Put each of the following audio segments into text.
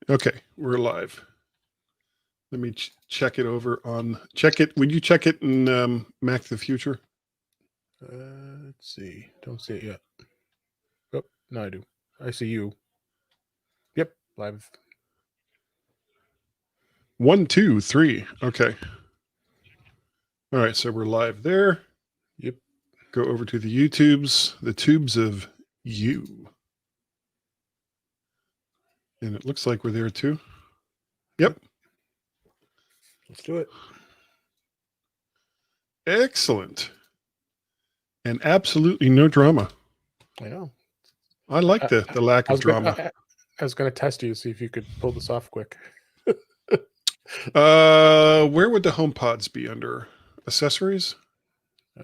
Okay, we're live. Let me check it over on. Check it. Would you check it in Mac the Future? Let's see. Don't see it yet. Oh, no, I do. I see you. Yep, live. 1, 2, 3. Okay. All right, so we're live there. Yep. Go over to the YouTubes, the tubes of you. And it looks like we're there too. Yep. Let's do it. Excellent. And absolutely no drama. I know. I like the lack of drama. I was going to test you, see if you could pull this off quick. Where would the HomePods be under? Accessories?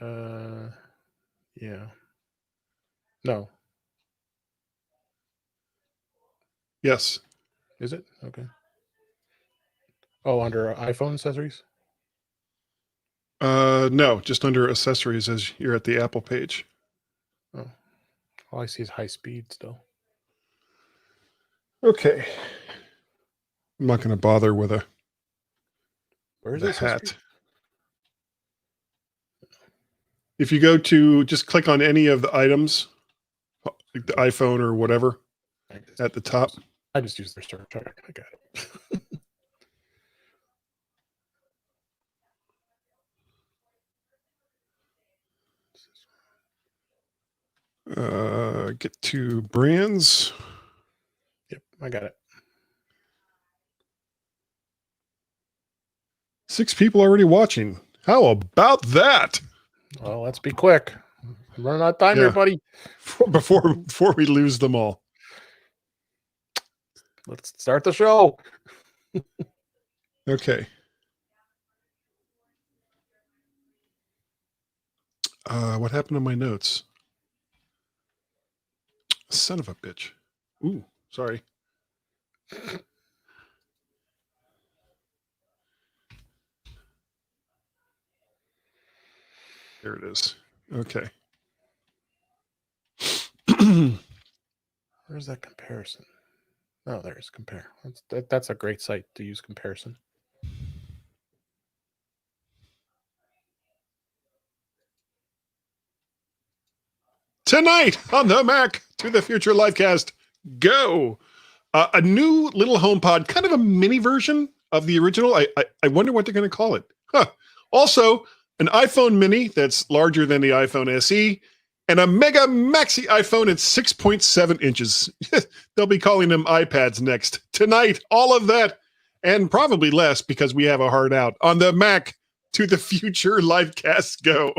Yeah. No. Yes. Is it? Okay. Oh, under iPhone accessories? No, just under accessories as you're at the Apple page. Oh. All I see is high speed still. Okay. I'm not going to bother with Where's the this hat. If you go to, just click on any of the items, like the iPhone or whatever, at the top. I just use their search. I got it. Get to brands. Yep, I got it. 6 people already watching. How about that? Well, let's be quick. I'm running out of time here, buddy. Before we lose them all. Let's start the show. Okay. What happened to my notes? Son of a bitch. Ooh, sorry. There it is. Okay. Where's that comparison? Oh, there's compare. That's a great site to use comparison. Tonight on the Mac to the Future Livecast, go! A new little HomePod, kind of a mini version of the original. I wonder what they're going to call it. Huh. Also, an iPhone mini that's larger than the iPhone SE, and a Mega Maxy iPhone at 6.7 inches. They'll be calling them iPads next. Tonight, all of that, and probably less because we have a hard out on the Mac to the Future Livecast. Go!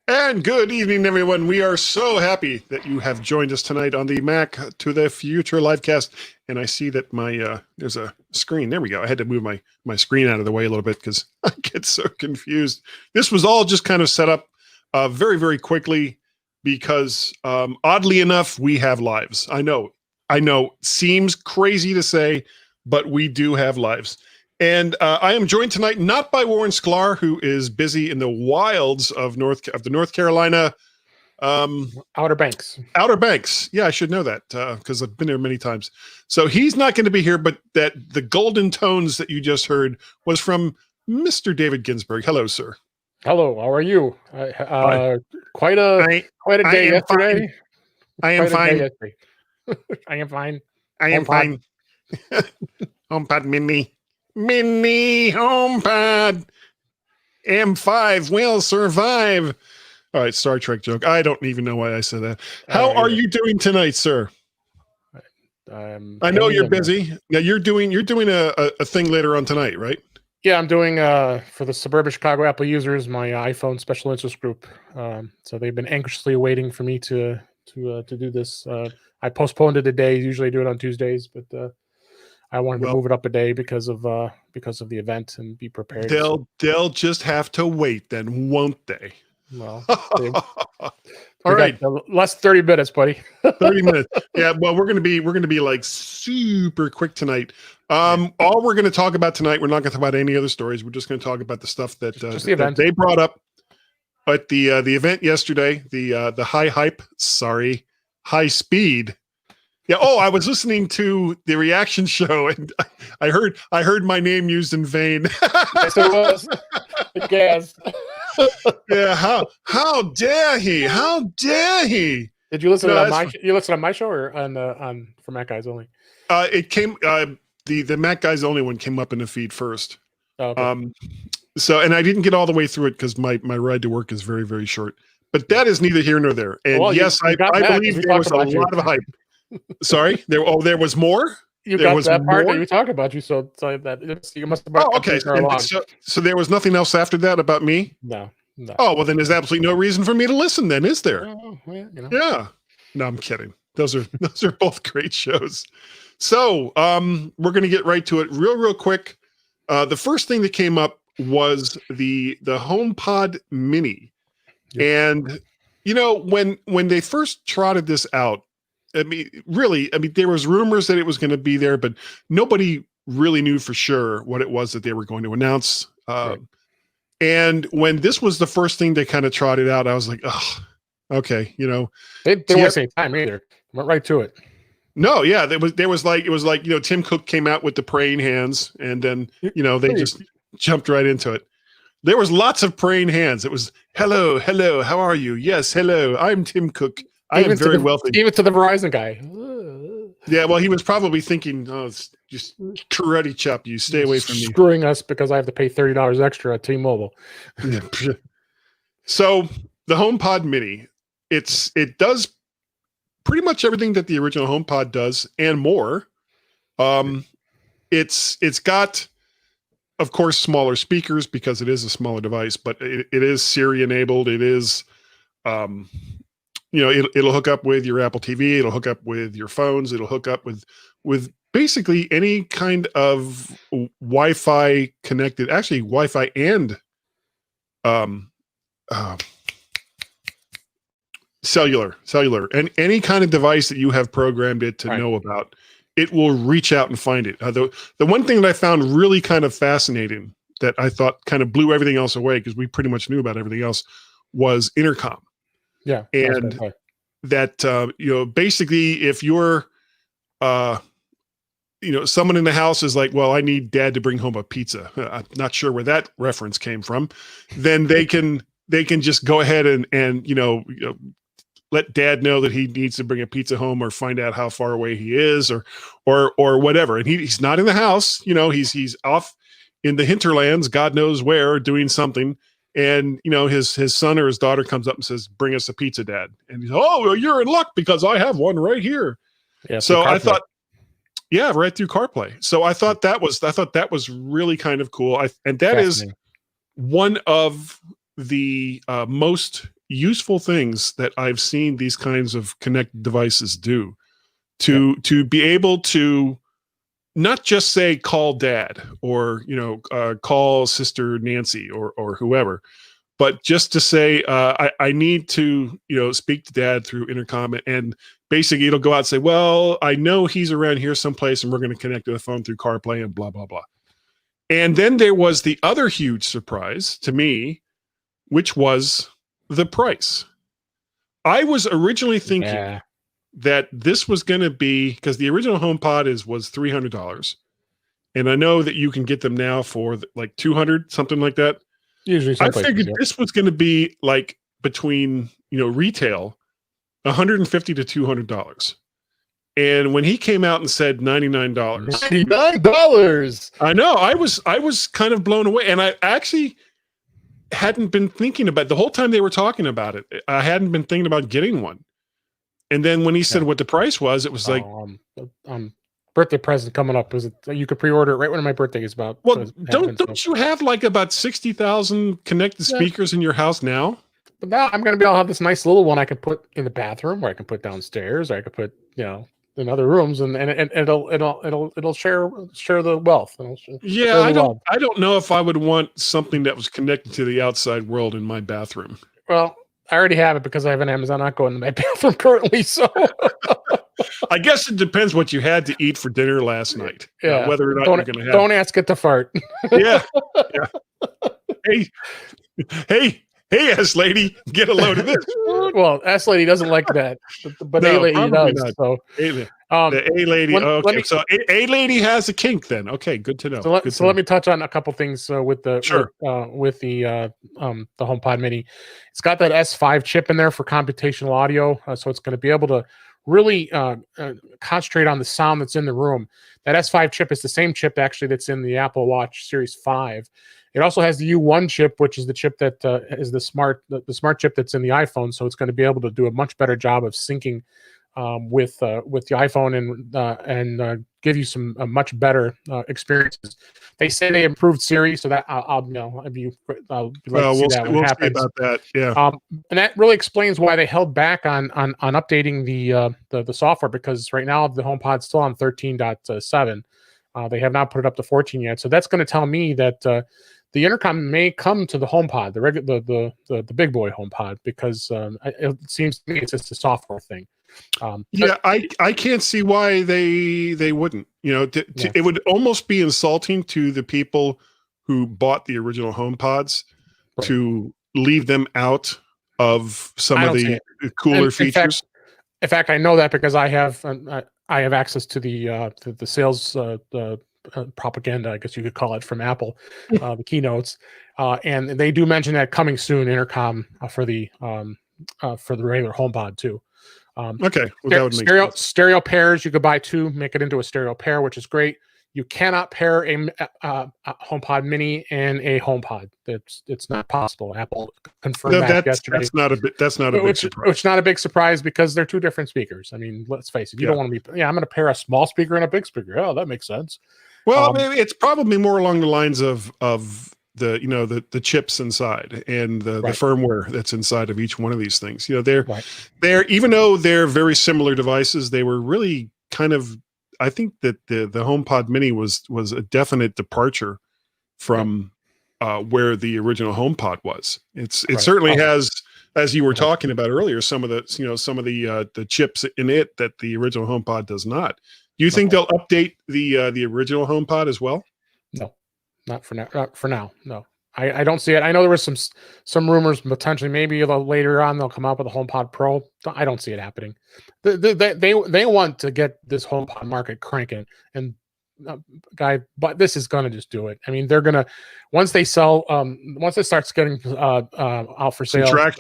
And good evening, everyone. We are so happy that you have joined us tonight on the Mac to the Future Livecast. And I see that my there's a screen. There we go. I had to move my screen out of the way a little bit because I get so confused. This was all just kind of set up very, very quickly because oddly enough, we have lives. I know. Seems crazy to say, but we do have lives. And I am joined tonight not by Warren Sklar, who is busy in the wilds of the North Carolina Outer Banks. Outer Banks. Yeah, I should know that because I've been there many times. So he's not going to be here, but that the golden tones that you just heard was from Mr. David Ginsburg. Hello, sir. Hello. How are you? Quite a day yesterday. I am fine. I am fine. I am fine. HomePod Mini HomePod M5 will survive. All right, Star Trek joke. I don't even know why I said that. How are you doing tonight, sir? I know you're busy. Yeah, you're doing a thing later on tonight, right? Yeah, I'm doing for the suburban Chicago Apple users, my iPhone special interest group. So they've been anxiously waiting for me to to do this. I postponed it a day. Usually do it on Tuesdays, but I wanted to move it up a day because of the event and be prepared. They'll just have to wait then, won't they? Well, all right, less 30 minutes, buddy. 30 minutes. Yeah, well, we're gonna be like super quick tonight. All we're gonna talk about tonight, we're not gonna talk about any other stories. We're just gonna talk about the stuff that, that they brought up at the event yesterday. The high speed. Yeah. Oh, I was listening to the reaction show and I heard my name used in vain. Yes, it was. I guess. Yeah. How dare he? How dare he? Did you listen on my show or on for Mac Guys Only? It came the Mac Guys Only one came up in the feed first. Oh, okay. So, and I didn't get all the way through it because my ride to work is very, very short. But that is neither here nor there. And well, yes, I believe there was a lot of hype. Sorry, there was more. You there got was that part more? that you talked about. You so that you must have. Oh, okay. So there was nothing else after that about me. No. Oh well, then there's absolutely no reason for me to listen. Then is there? Oh, well, Yeah. No, I'm kidding. Those are both great shows. So we're gonna get right to it, real quick. The first thing that came up was the HomePod Mini, and when they first trotted this out. I mean, there was rumors that it was going to be there, but nobody really knew for sure what it was that they were going to announce. Right. And when this was the first thing they kind of trotted out, I was like, oh, okay, They didn't waste any time either. Went right to it. No, yeah, it was like Tim Cook came out with the praying hands, and then they just jumped right into it. There was lots of praying hands. It was hello, how are you? Yes, hello, I'm Tim Cook. I am very wealthy. Even to the Verizon guy. Yeah, well, he was probably thinking, "Oh, it's just karate chop. You stay away from me." Screwing us because I have to pay $30 extra at T-Mobile. So the HomePod Mini, it does pretty much everything that the original HomePod does and more. It's got, of course, smaller speakers because it is a smaller device, but it is Siri enabled. It is. It'll hook up with your Apple TV. It'll hook up with your phones. It'll hook up with basically any kind of Wi-Fi connected, actually Wi-Fi and cellular, and any kind of device that you have programmed it to know about, it will reach out and find it. The one thing that I found really kind of fascinating that I thought kind of blew everything else away, because we pretty much knew about everything else, was intercom. Yeah. And that, basically if you're, someone in the house is like, well, I need dad to bring home a pizza. I'm not sure where that reference came from. Then they can just go ahead and let dad know that he needs to bring a pizza home, or find out how far away he is, or whatever. And he's not in the house, he's off in the hinterlands, God knows where, doing something. And, his son or his daughter comes up and says, bring us a pizza, Dad. And he's, oh, well, you're in luck because I have one right here. Yeah, so I thought, right through CarPlay. So I thought that was really kind of cool. And that is one of the most useful things that I've seen these kinds of connected devices do, to be able to not just say call dad, or call sister Nancy, or whoever, but just to say I need to speak to dad through intercom, and basically it'll go out and say, well, I know he's around here someplace, and we're going to connect to the phone through CarPlay and blah blah blah. And then there was the other huge surprise to me, which was the price. I was originally thinking that this was going to be, because the original HomePod was $300, and I know that you can get them now for like $200, something like that. Usually, I figured this was going to be like between retail $150 to $200. And when he came out and said $99, $99, I know, I was kind of blown away, and I actually hadn't been thinking about, the whole time they were talking about it, I hadn't been thinking about getting one. And then when he said what the price was, it was like, birthday present coming up. Was it you could pre-order it right when my birthday is about? Well, don't you have like about 60,000 connected speakers in your house now? But now I'm going to be able to have this nice little one I can put in the bathroom, or I can put downstairs, or I can put, in other rooms, and it'll share the wealth. Yeah, I don't know if I would want something that was connected to the outside world in my bathroom. Well, I already have it because I have an Amazon Echo in my bathroom currently. So I guess it depends what you had to eat for dinner last night. Yeah, whether or not you're going to have. Don't ask it to fart. Yeah. Hey, S lady, get a load of this. Well, S lady doesn't like that, but No, A lady does. not. So the A lady. So A lady has a kink then. Okay, good to know. So let me touch on a couple things with the HomePod Mini. It's got that S5 chip in there for computational audio, so it's going to be able to really concentrate on the sound that's in the room. That S5 chip is the same chip actually that's in the Apple Watch Series 5. It also has the U1 chip, which is the chip that is the smart chip that's in the iPhone. So it's going to be able to do a much better job of syncing with the iPhone and give you some much better experiences. They say they improved Siri, so that we'll see about that. Yeah, and that really explains why they held back on updating the software, because right now the HomePod's still on 13.7. They have not put it up to 14 yet, so that's going to tell me that the intercom may come to the HomePod, the big boy HomePod, because it seems to me it's just a software thing. I can't see why they wouldn't. It would almost be insulting to the people who bought the original HomePods to leave them out of some of the cooler features. In fact, I know that because I have access to the sales propaganda, I guess you could call it, from Apple, the keynotes, and they do mention that coming soon intercom for the regular HomePod too. Okay, well, that would make sense. Stereo pairs, you could buy two, make it into a stereo pair, which is great. You cannot pair a HomePod Mini and a HomePod. It's not possible. Apple confirmed that yesterday. That's not a big surprise. Which not a big surprise, because they're two different speakers. I mean, let's face it. You don't want to be. Yeah, I'm going to pair a small speaker and a big speaker. Oh, that makes sense. Well, it's probably more along the lines of the chips inside and the firmware that's inside of each one of these things. They're even though they're very similar devices, they were really kind of. I think that the HomePod Mini was a definite departure from where the original HomePod was. It certainly has, as you were talking about earlier, some of the chips in it that the original HomePod does not. Do you think they'll update the original HomePod as well? No, not for now. For now, no. I don't see it. I know there was some rumors potentially maybe later on they'll come out with a HomePod Pro. I don't see it happening. They want to get this HomePod market cranking, and but this is going to just do it. I mean, they're going to once it starts getting out for sale.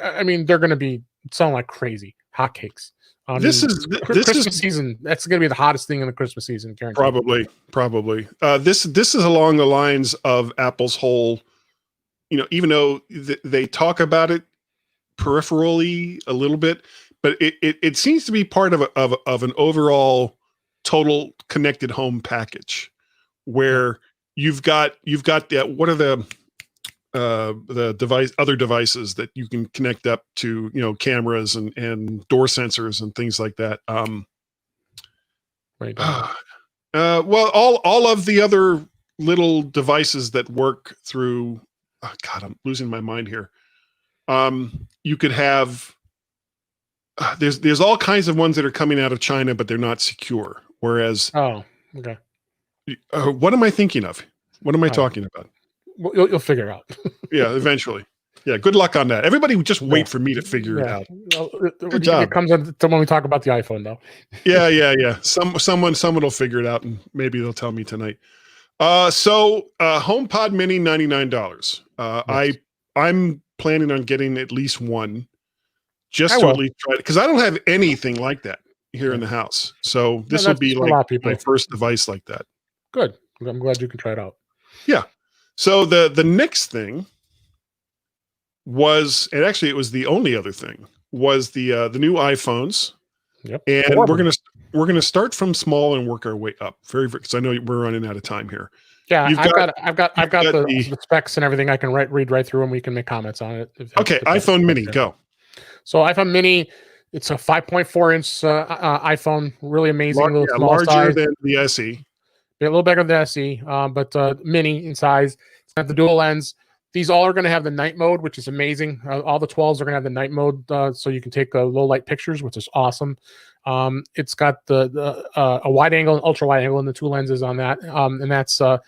I mean, they're going to be selling like crazy, hotcakes. This is Christmas season. That's going to be the hottest thing in the Christmas season, guaranteed. Probably. This is along the lines of Apple's whole, even though they talk about it peripherally a little bit, but it seems to be part of an overall total connected home package, where you've got that. What are the other devices that you can connect up to, cameras and door sensors and things like that. Well, all of the other little devices that work through. Oh God, I'm losing my mind here. You could have. There's all kinds of ones that are coming out of China, but they're not secure. Whereas, okay. What am I thinking of? What am I talking about? You'll figure it out. Yeah, eventually. Yeah, good luck on that. Everybody would just wait for me to figure it out. Good job. It comes to when we talk about the iPhone, though. Yeah. Someone will figure it out, and maybe they'll tell me tonight. So HomePod Mini, $99. Yes. I'm planning on getting at least one, just to at least try it, because I don't have anything like that here in the house. So this will be like my first device like that. Good. I'm glad you can try it out. Yeah. So the next thing was, and actually it was the only other thing, was the new iPhones. Yep. And we're gonna start from small and work our way up. Because I know we're running out of time here. Yeah, You've I've got got the specs and everything. I can read right through, and we can make comments on it. Okay, iPhone Mini, go. So iPhone Mini, it's a 5.4-inch iPhone, really amazing little small larger size, than the SE. a little bigger than the SE, but mini in size. It's got the dual lens. These all are going to have the night mode, which is amazing. All the 12s are going to have the night mode, so you can take low light pictures, which is awesome. It's got a wide angle and ultra wide angle, and the two lenses on that, and that's an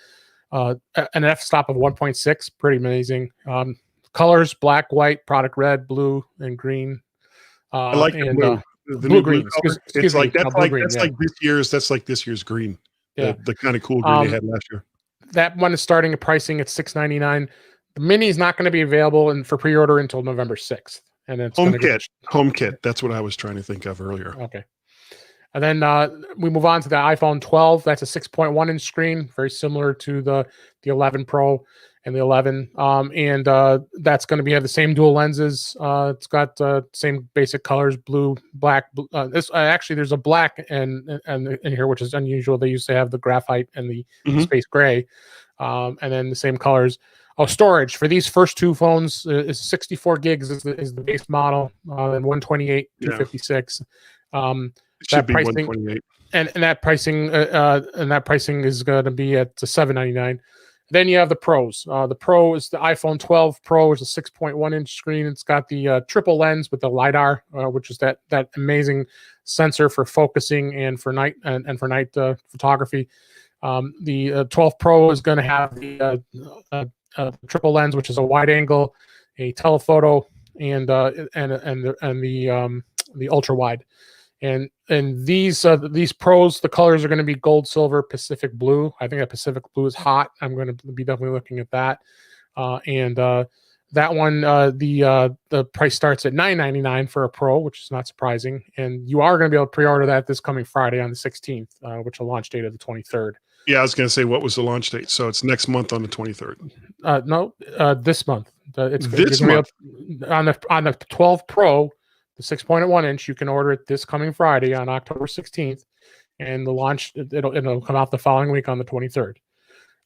f-stop of 1.6, pretty amazing. Colors: black, white, product red, blue, and green. I like the blue. The blue new green. color. Excuse me. That's like this year's green. Yeah. The kind of cool green they had last year. That one is starting at pricing at $699. The Mini is not going to be available for pre-order until November 6th. And it's HomeKit. That's what I was trying to think of earlier. Okay. And then we move on to the iPhone 12. That's a 6.1-inch screen, very similar to the 11 Pro and the 11. And that's going to have the same dual lenses. It's got same basic colors: blue, black. Actually, there's a black and in here, which is unusual. They used to have the graphite and the space gray, and then the same colors. Oh, storage for these first two phones is 64 gigs is the base model, and 128, 256. It should be 128. And that pricing is going to be at $799. Then you have the Pros. The Pro is the iPhone 12 Pro, is a 6.1-inch screen. It's got the triple lens with the LiDAR, which is that amazing sensor for focusing and for night photography. The 12 Pro is going to have the triple lens, which is a wide angle, a telephoto, and the ultra wide. And these Pros, the colors are going to be gold, silver, Pacific blue. I think that Pacific blue is hot. I'm going to be definitely looking at that. That one, the price starts at $999 for a Pro, which is not surprising. And you are going to be able to pre-order that this coming Friday on the 16th, which will launch date of the 23rd. Yeah, I was going to say, what was the launch date? So it's next month on the 23rd. No, this month. It's this month on the 12 Pro. The 6.1-inch, you can order it this coming Friday on October 16th, and the launch it'll come out the following week on the 23rd.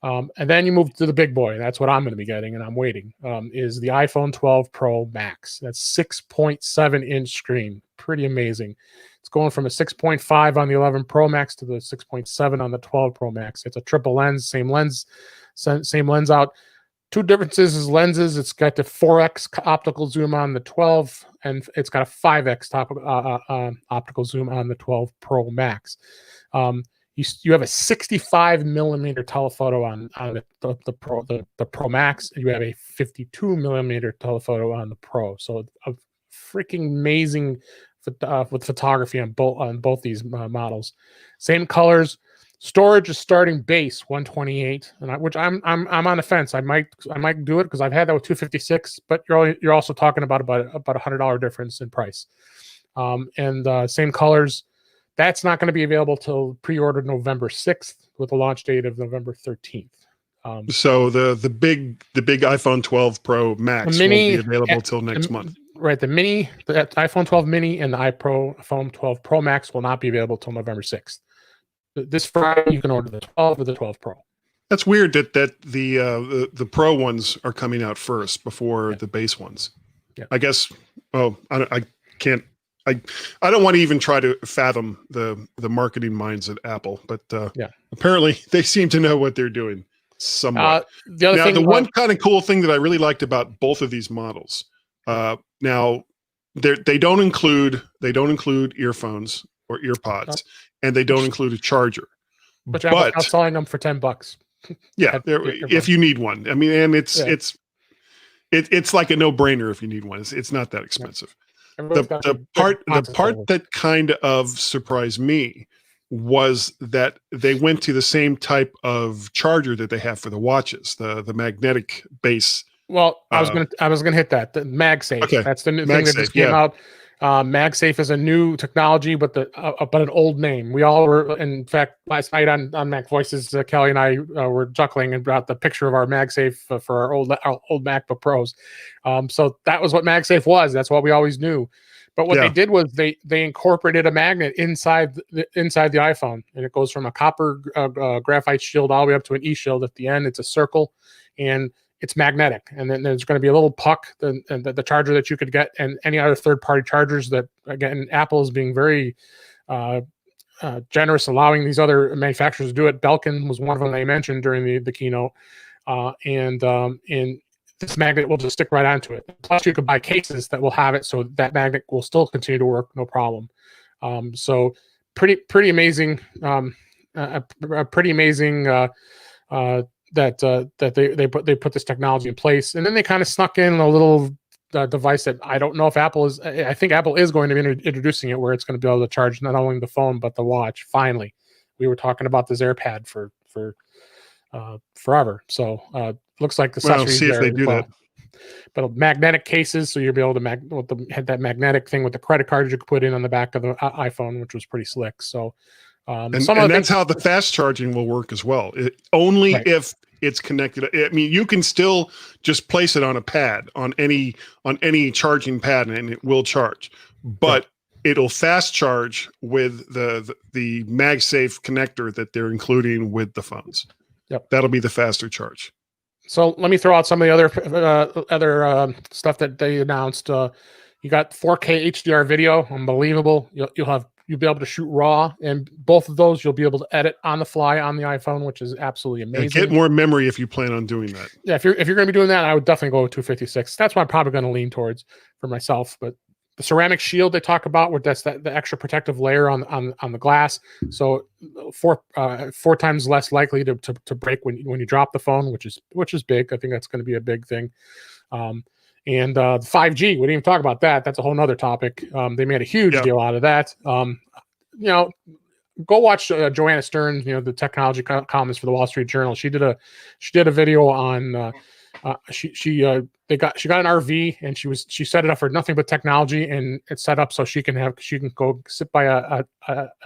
And then you move to the big boy. That's what I'm going to be getting, and I'm waiting. Is the iPhone 12 Pro Max? That's 6.7-inch screen, pretty amazing. It's going from a 6.5 on the 11 Pro Max to the 6.7 on the 12 Pro Max. It's a triple lens, same lens out. Two differences is lenses. It's got the 4x optical zoom on the 12, and it's got a 5x optical zoom on the 12 Pro Max. You have a 65 millimeter telephoto on the Pro Max, and you have a 52 millimeter telephoto on the Pro. So a freaking amazing with photography on both these models. Same colors. Storage is starting base 128, which I'm on the fence. I might do it because I've had that with 256, but you're also talking about $100 difference in price. And same colors. That's not going to be available till pre-order November 6th with a launch date of November 13th. So the big iPhone 12 Pro Max won't be available till next month. Right, the iPhone 12 Mini and the iPhone 12 Pro Max will not be available till November 6th. This Friday, you can order the 12 or the 12 Pro. That's weird that the Pro ones are coming out first before the base ones. Yeah. I guess. Oh, I can't. I don't want to even try to fathom the marketing minds at Apple, but apparently they seem to know what they're doing somewhat. The one kind of cool thing that I really liked about both of these models. Now they don't include earphones or earpods. And they don't include a charger. But I'm selling them for $10. Yeah, if you need one. I mean, and it's like a no-brainer if you need one. It's not that expensive. The part that kind of surprised me was that they went to the same type of charger that they have for the watches, the magnetic base. Well, I was gonna hit that. The MagSafe. Okay. That's the new thing that just came out. MagSafe is a new technology, but an old name. We all were, in fact, last night on Mac Voices, Kelly and I were chuckling and brought the picture of our MagSafe for our old MacBook Pros. So that was what MagSafe was. That's what we always knew. But what they did was they incorporated a magnet inside the iPhone, and it goes from a copper graphite shield all the way up to an E-shield at the end. It's a circle, and it's magnetic. And then there's going to be a little puck, the charger that you could get, and any other third-party chargers that, again, Apple is being very generous, allowing these other manufacturers to do it. Belkin was one of them they mentioned during the keynote, and this magnet will just stick right onto it. Plus, you could buy cases that will have it, so that magnet will still continue to work, no problem. So pretty amazing. Pretty amazing that they put this technology in place, and then they kind of snuck in a little device that I don't know if Apple is. I think Apple is going to be introducing it, where it's going to be able to charge not only the phone but the watch. Finally, we were talking about this AirPad for forever. So looks like the accessories see if they do that. But magnetic cases, so you'll be able to had that magnetic thing with the credit card you could put in on the back of the iPhone, which was pretty slick. So and that's how the fast charging will work as well. Only if it's connected. I mean, you can still just place it on a pad, on any charging pad, and it will charge. But it'll fast charge with the MagSafe connector that they're including with the phones. Yep, that'll be the faster charge. So let me throw out some of the other stuff that they announced. You got 4K HDR video, unbelievable. You'll be able to shoot RAW, and both of those you'll be able to edit on the fly on the iPhone, which is absolutely amazing. And get more memory if you plan on doing that. Yeah, if you're going to be doing that, I would definitely go with 256. That's what I'm probably going to lean towards for myself. But the ceramic shield they talk about, where that's the extra protective layer on the glass, so four times less likely to break when you drop the phone, which is big. I think that's going to be a big thing. And 5G, we didn't even talk about that. That's a whole nother topic. They made a huge deal out of that. Go watch Joanna Stern, the technology columnist for the Wall Street Journal. She did a video on. She got an RV, and she set it up for nothing but technology, and it's set up so she can go sit by a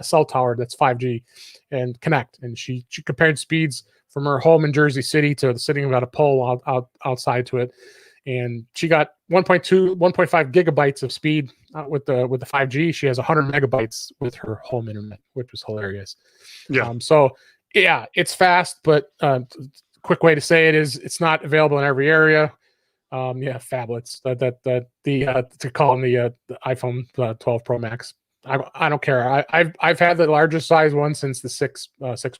cell tower that's 5G and connect. And she compared speeds from her home in Jersey City to sitting about a pole outside to it, and she got 1.5 gigabytes of speed with the 5G. She has 100 megabytes with her home internet, which was hilarious. It's fast, but quick way to say it is it's not available in every area. Phablets to call them the iPhone 12 Pro Max. I don't care. I've had the largest size one since the 6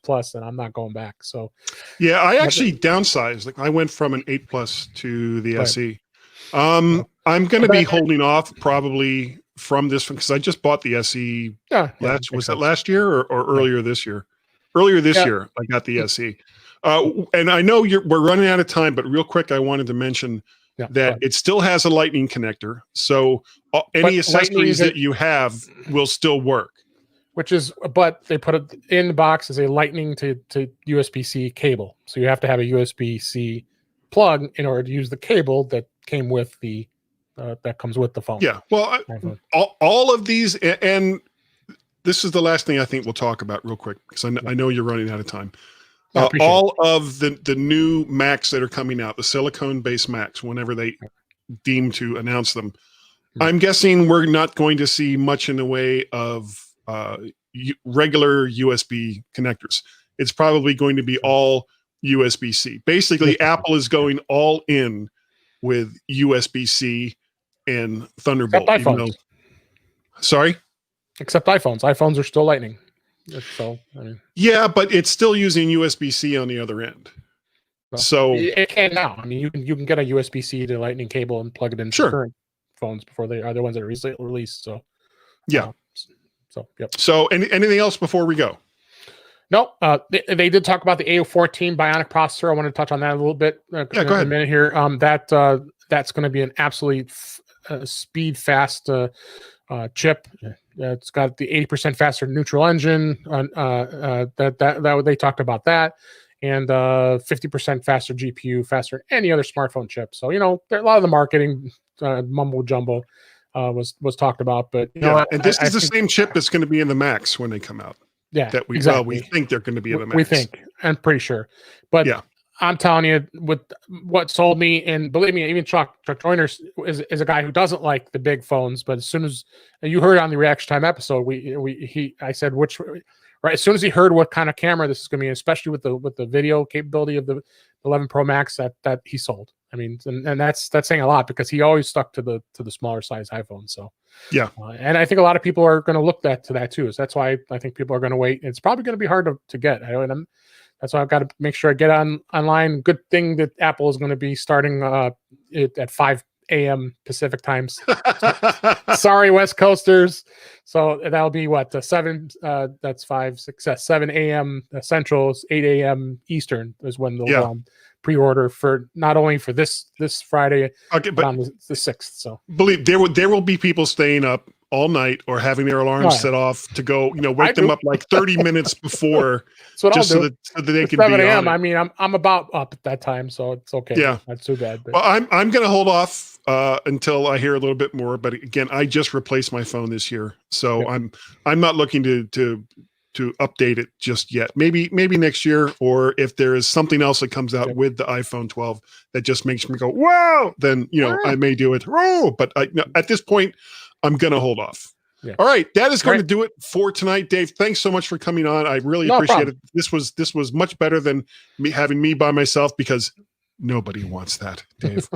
Plus, and I'm not going back. So I actually downsized. Like I went from an 8 Plus to the SE. I'm going to be holding off probably from this one because I just bought the SE. Was that last year or earlier this year? Earlier this year, I got the SE. And I know we're running out of time, but real quick, I wanted to mention that it still has a lightning connector. So any accessories that you have will still work. But they put it in the box as a lightning to USB-C cable. So you have to have a USB-C plug in order to use the cable that came with that comes with the phone. Yeah. Well, all of these, and this is the last thing I think we'll talk about real quick, because I know you're running out of time. All of the new Macs that are coming out, the silicone-based Macs, whenever they deem to announce them, I'm guessing we're not going to see much in the way of regular USB connectors. It's probably going to be all USB-C. Basically, Apple is going all in with USB-C and Thunderbolt. Except iPhones. Sorry? Except iPhones. iPhones are still lightning. So, but it's still using USB-C on the other end. Well, so it can now. I mean, you can get a USB-C to lightning cable and plug it into current phones before they are the ones that are released. So, So, anything else before we go? No, they did talk about the A14 Bionic processor. I want to touch on that a little bit. Go ahead. A minute here. That's going to be an absolutely speed fast chip. It's got the 80% faster neutral engine. That they talked about that, and 50% faster GPU, faster than any other smartphone chip. So a lot of the marketing mumbo jumbo was talked about, but and this is the same chip that's going to be in the Macs when they come out. Yeah, that we exactly. we think they're going to be in the Macs. We think, I'm pretty sure, but I'm telling you, with what sold me, and believe me, even Chuck Joyner is a guy who doesn't like the big phones. But as soon as and you heard on the reaction time episode, I said which right as soon as he heard what kind of camera this is going to be, especially with the video capability of the 11 Pro Max, that he sold. I mean, and that's saying a lot because he always stuck to the smaller size iPhone. So yeah, and I think a lot of people are going to look to that too. So that's why I think people are going to wait. It's probably going to be hard to get. That's why I've got to make sure I get online. Good thing that Apple is going to be starting at 5 a.m. Pacific times. Sorry, West Coasters. So that'll be what 7. That's 5, 6, 7 a.m. Central, 8 a.m. Eastern is when they'll go on pre-order for not only for this Friday, but on the 6th. So believe there will be people staying up all night or having their alarms set off to go, wake them up like 30 minutes before, just so that they can be 7 a.m. I mean, I'm about up at that time, so it's okay. Yeah, not too bad. But. Well, I'm going to hold off until I hear a little bit more. But again, I just replaced my phone this year, so I'm not looking to update it just yet. Maybe next year, or if there is something else that comes out with the iPhone 12 that just makes me go, wow, then I may do it. Oh, but at this point, I'm going to hold off. Yeah. All right. That is going to do it for tonight, Dave. Thanks so much for coming on. I really appreciate it. This was much better than having me by myself, because nobody wants that, Dave.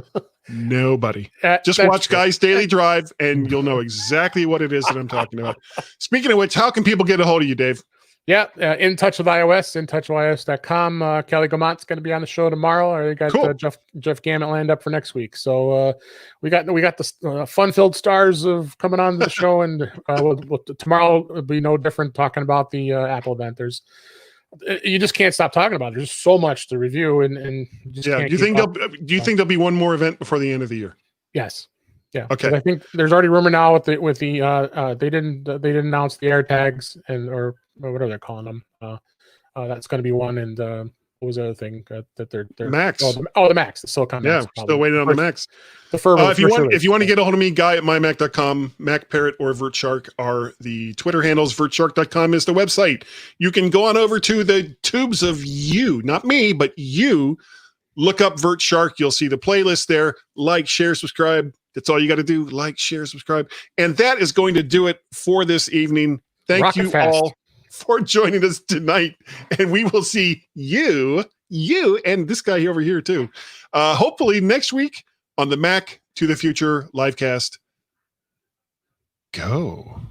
Nobody. Just watch Guy's Daily Drive and you'll know exactly what it is that I'm talking about. Speaking of which, how can people get a hold of you, Dave? Yeah, In Touch with iOS, intouchwithios.com. Kelly Gamont's going to be on the show tomorrow. Or they got Jeff Gamet lined up for next week. So we got the fun-filled stars of coming on the show, and tomorrow will be no different. Talking about the Apple event, you just can't stop talking about it. There's so much to review, and you just can't. Do you think there'll be one more event before the end of the year? Yes. Yeah. Okay. I think there's already rumor now with the they didn't announce the AirTags or what are they calling them? That's going to be one. And what was the other thing that they're Max? The Max, the Silicon Max. Yeah, still waiting on the Max. The Fervor. If you want to get a hold of me, Guy at mymac.com, Mac Parrot or VertShark are the Twitter handles. VertShark.com is the website. You can go on over to the tubes of you, not me, but you. Look up VertShark. You'll see the playlist there. Like, share, subscribe. That's all you got to do. Like, share, subscribe. And that is going to do it for this evening. Thank you all for joining us tonight. And we will see you and this guy over here too. Hopefully next week on the Mac to the Future livecast. Go.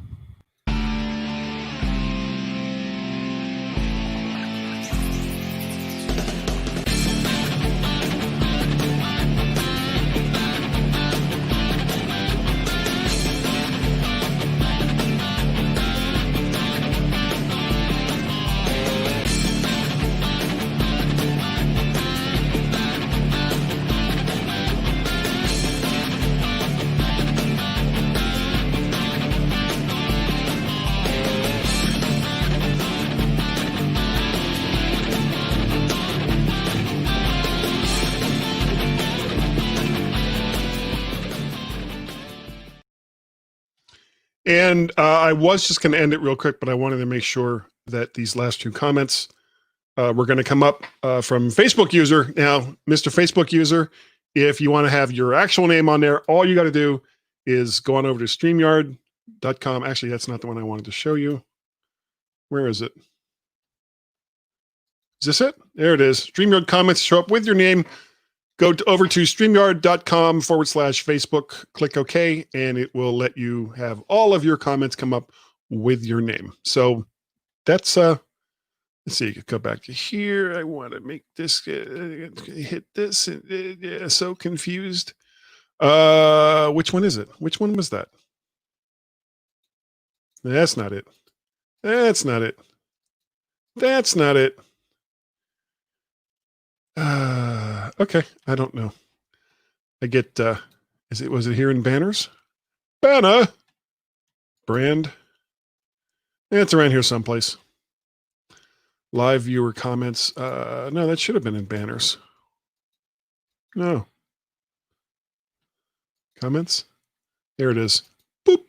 And I was just going to end it real quick, but I wanted to make sure that these last two comments were going to come up from Facebook user. Now, Mr. Facebook user, if you want to have your actual name on there, all you got to do is go on over to StreamYard.com. Actually, that's not the one I wanted to show you. Where is it? Is this it? There it is. StreamYard comments show up with your name. Go over to StreamYard.com/Facebook, click OK, and it will let you have all of your comments come up with your name. So that's, let's see, go back to here. I want to make this, hit this. Yeah, so confused. Which one is it? Which one was that? That's not it. That's not it. That's not it. Okay, I don't know. I get was it here in banners? Banner brand. It's around here someplace. Live viewer comments. No, that should have been in banners. No. Comments. There it is. Boop.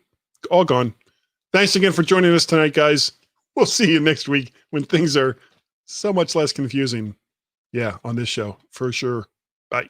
All gone. Thanks again for joining us tonight, guys. We'll see you next week when things are so much less confusing. Yeah, on this show for sure. Bye.